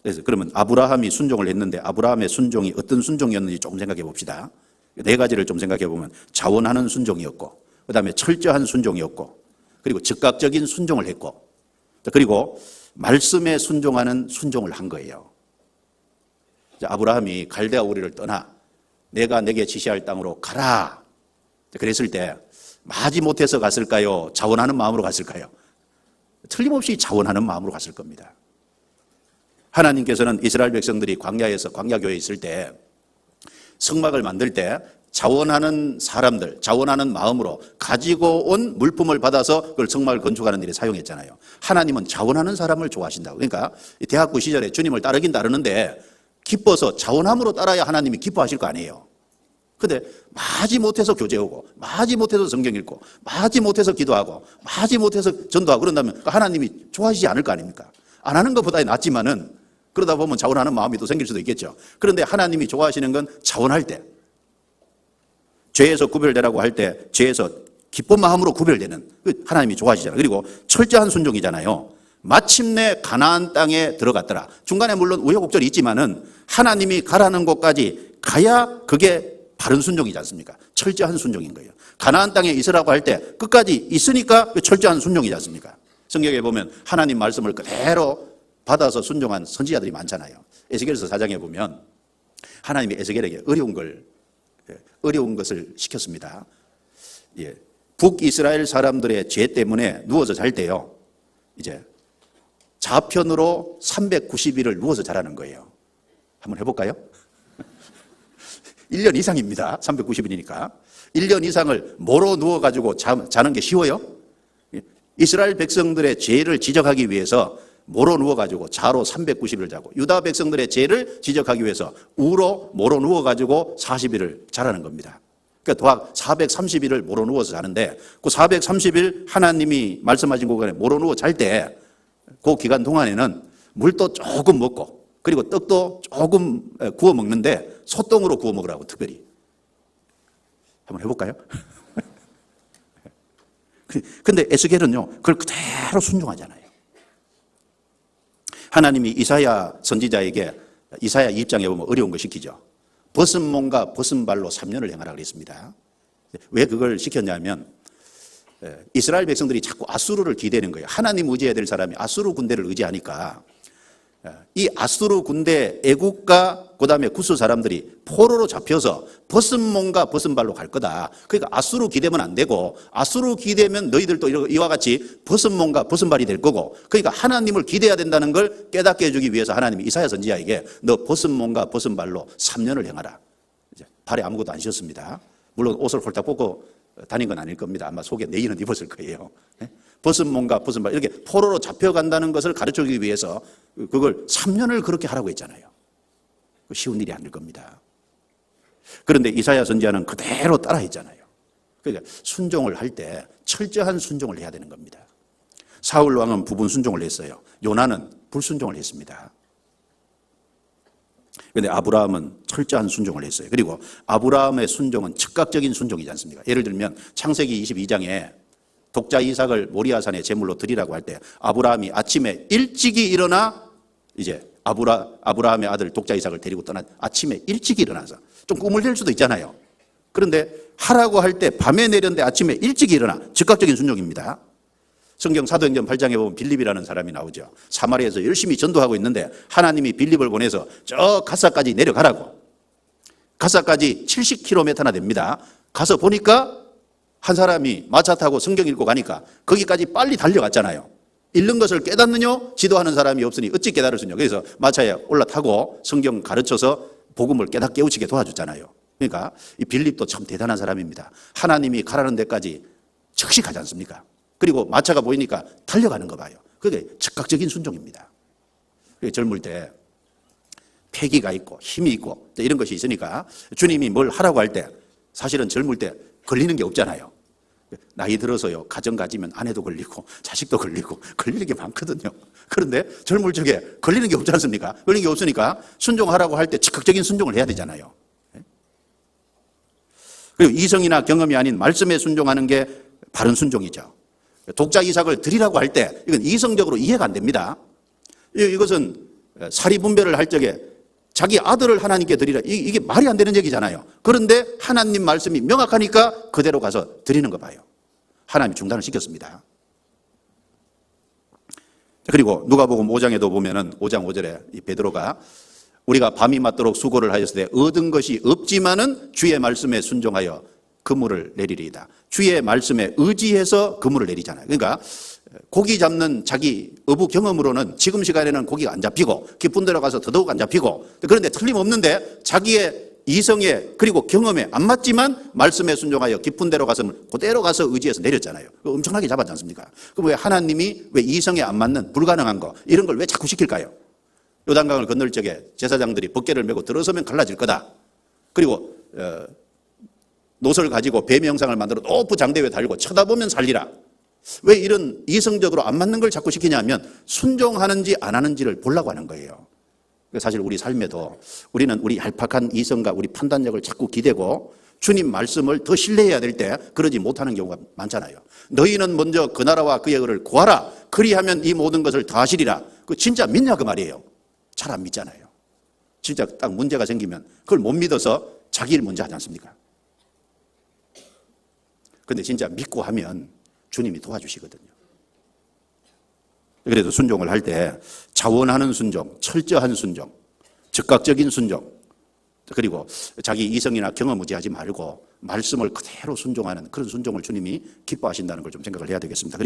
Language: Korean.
그래서 그러면 아브라함이 순종을 했는데 아브라함의 순종이 어떤 순종이었는지 조금 생각해 봅시다. 네 가지를 좀 생각해 보면 자원하는 순종이었고, 그 다음에 철저한 순종이었고, 그리고 즉각적인 순종을 했고, 그리고 말씀에 순종하는 순종을 한 거예요. 아브라함이 갈대아 우리를 떠나 내가 내게 지시할 땅으로 가라. 그랬을 때 마지 못해서 갔을까요? 자원하는 마음으로 갔을까요? 틀림없이 자원하는 마음으로 갔을 겁니다. 하나님께서는 이스라엘 백성들이 광야에서 광야교회에 있을 때 성막을 만들 때 자원하는 사람들, 자원하는 마음으로 가지고 온 물품을 받아서 그걸 성막을 건축하는 일에 사용했잖아요. 하나님은 자원하는 사람을 좋아하신다고. 그러니까 대학부 시절에 주님을 따르긴 따르는데 기뻐서 자원함으로 따라야 하나님이 기뻐하실 거 아니에요. 근데 마지 못해서 교제 오고, 마지 못해서 성경 읽고, 마지 못해서 기도하고, 마지 못해서 전도하고 그런다면 하나님이 좋아하시지 않을 거 아닙니까? 안 하는 것보다 낫지만은 그러다 보면 자원하는 마음이 또 생길 수도 있겠죠. 그런데 하나님이 좋아하시는 건 자원할 때, 죄에서 구별되라고 할 때 죄에서 기쁜 마음으로 구별되는, 하나님이 좋아하시잖아요. 그리고 철저한 순종이잖아요. 마침내 가나안 땅에 들어갔더라. 중간에 물론 우여곡절이 있지만은 하나님이 가라는 곳까지 가야 그게 바른 순종이지 않습니까? 철저한 순종인 거예요. 가나안 땅에 있으라고 할 때 끝까지 있으니까 철저한 순종이지 않습니까? 성경에 보면 하나님 말씀을 그대로 받아서 순종한 선지자들이 많잖아요. 에스겔서 4장에 보면 하나님이 에스겔에게 어려운 것을 시켰습니다. 예. 북이스라엘 사람들의 죄 때문에 누워서 잘 때요, 이제 좌편으로 390일을 누워서 자라는 거예요. 한번 해볼까요? 1년 이상입니다. 390일이니까. 1년 이상을 모로 누워가지고 자는 게 쉬워요? 이스라엘 백성들의 죄를 지적하기 위해서 모로 누워가지고 좌로 390일을 자고, 유다 백성들의 죄를 지적하기 위해서 우로 모로 누워가지고 40일을 자라는 겁니다. 그러니까 도합 430일을 모로 누워서 자는데, 그 430일 하나님이 말씀하신 구간에 모로 누워 잘 때 그 기간 동안에는 물도 조금 먹고, 그리고 떡도 조금 구워 먹는데 소똥으로 구워 먹으라고 특별히. 한번 해볼까요? 근데 에스겔은요, 그걸 그대로 순종하잖아요. 하나님이 이사야 선지자에게 이사야 2장에 보면 어려운 거 시키죠. 벗은 몸과 벗은 발로 3년을 행하라 그랬습니다. 왜 그걸 시켰냐면 이스라엘 백성들이 자꾸 아수르를 기대는 거예요. 하나님 의지해야 될 사람이 아수르 군대를 의지하니까 이 아수르 군대 애국과 그다음에 구스 사람들이 포로로 잡혀서 벗은 몸과 벗은 발로 갈 거다. 그러니까 아수르 기대면 안 되고, 아수르 기대면 너희들도 이와 같이 벗은 몸과 벗은 발이 될 거고, 그러니까 하나님을 기대해야 된다는 걸 깨닫게 해주기 위해서 하나님이 이사야 선지자에게 너 벗은 몸과 벗은 발로 3년을 행하라. 이제 발에 아무것도 안 씌웠습니다. 물론 옷을 홀딱 벗고 다닌 건 아닐 겁니다. 아마 속에 내일은 입었을 거예요. 벗은 몸과 벗은 발, 이렇게 포로로 잡혀간다는 것을 가르쳐주기 위해서 그걸 3년을 그렇게 하라고 했잖아요. 쉬운 일이 아닐 겁니다. 그런데 이사야 선지자는 그대로 따라했잖아요. 그러니까 순종을 할 때 철저한 순종을 해야 되는 겁니다. 사울 왕은 부분 순종을 했어요. 요나는 불순종을 했습니다. 그런데 아브라함은 철저한 순종을 했어요. 그리고 아브라함의 순종은 즉각적인 순종이지 않습니까? 예를 들면 창세기 22장에 독자 이삭을 모리아산에 제물로 드리라고 할 때 아브라함이 아침에 일찍이 일어나 이제 아브라함의 아들 독자 이삭을 데리고 떠난, 아침에 일찍 일어나서, 좀 꿈을 댈 수도 있잖아요. 그런데 하라고 할 때 밤에 내렸는데 아침에 일찍 일어나, 즉각적인 순종입니다. 성경 사도행전 8장에 보면 빌립이라는 사람이 나오죠. 사마리아에서 열심히 전도하고 있는데 하나님이 빌립을 보내서 저 가사까지 내려가라고. 가사까지 70km나 됩니다. 가서 보니까 한 사람이 마차 타고 성경 읽고 가니까 거기까지 빨리 달려갔잖아요. 읽는 것을 깨닫느냐? 지도하는 사람이 없으니 어찌 깨달을 수 있냐. 그래서 마차에 올라타고 성경 가르쳐서 복음을 깨우치게 도와줬잖아요. 그러니까 이 빌립도 참 대단한 사람입니다. 하나님이 가라는 데까지 즉시 가지 않습니까? 그리고 마차가 보이니까 달려가는 거 봐요. 그게 즉각적인 순종입니다. 젊을 때 패기가 있고 힘이 있고 이런 것이 있으니까 주님이 뭘 하라고 할 때 사실은 젊을 때 걸리는 게 없잖아요. 나이 들어서요, 가정 가지면 아내도 걸리고 자식도 걸리고 걸리는 게 많거든요. 그런데 젊을 적에 걸리는 게 없지 않습니까? 걸리는 게 없으니까 순종하라고 할 때 즉각적인 순종을 해야 되잖아요. 그리고 이성이나 경험이 아닌 말씀에 순종하는 게 바른 순종이죠. 독자 이삭을 드리라고 할 때 이건 이성적으로 이해가 안 됩니다. 이것은 사리 분별을 할 적에 자기 아들을 하나님께 드리라. 이게 말이 안 되는 얘기잖아요. 그런데 하나님 말씀이 명확하니까 그대로 가서 드리는 거 봐요. 하나님이 중단을 시켰습니다. 그리고 누가복음 5장에도 보면은 5장 5절에 이 베드로가 우리가 밤이 맞도록 수고를 하였을 때 얻은 것이 없지만은 주의 말씀에 순종하여 그물을 내리리이다. 주의 말씀에 의지해서 그물을 내리잖아요. 그러니까 고기 잡는 자기 어부 경험으로는 지금 시간에는 고기가 안 잡히고 깊은 데로 가서 더더욱 안 잡히고, 그런데 틀림없는데 자기의 이성에 그리고 경험에 안 맞지만 말씀에 순종하여 깊은 데로 가서 그대로 가서 의지해서 내렸잖아요. 엄청나게 잡았지 않습니까? 그럼 왜 하나님이 왜 이성에 안 맞는 불가능한 거 이런 걸 왜 자꾸 시킬까요? 요단강을 건널 적에 제사장들이 벗개를 메고 들어서면 갈라질 거다. 그리고 노를 가지고 뱀의 형상을 만들어 높은 장대 위에 달고 쳐다보면 살리라. 왜 이런 이성적으로 안 맞는 걸 자꾸 시키냐면 순종하는지 안 하는지를 보려고 하는 거예요. 사실 우리 삶에도 우리는 우리 얄팍한 이성과 우리 판단력을 자꾸 기대고 주님 말씀을 더 신뢰해야 될 때 그러지 못하는 경우가 많잖아요. 너희는 먼저 그 나라와 그의 의를 구하라. 그리하면 이 모든 것을 다 하시리라. 그 진짜 믿냐 그 말이에요. 잘 안 믿잖아요. 진짜 딱 문제가 생기면 그걸 못 믿어서 자기 일 먼저 하지 않습니까? 근데 진짜 믿고 하면 주님이 도와주시거든요. 그래도 순종을 할 때 자원하는 순종, 철저한 순종, 즉각적인 순종, 그리고 자기 이성이나 경험 의지하지 말고 말씀을 그대로 순종하는 그런 순종을 주님이 기뻐하신다는 걸 좀 생각을 해야 되겠습니다. 그리고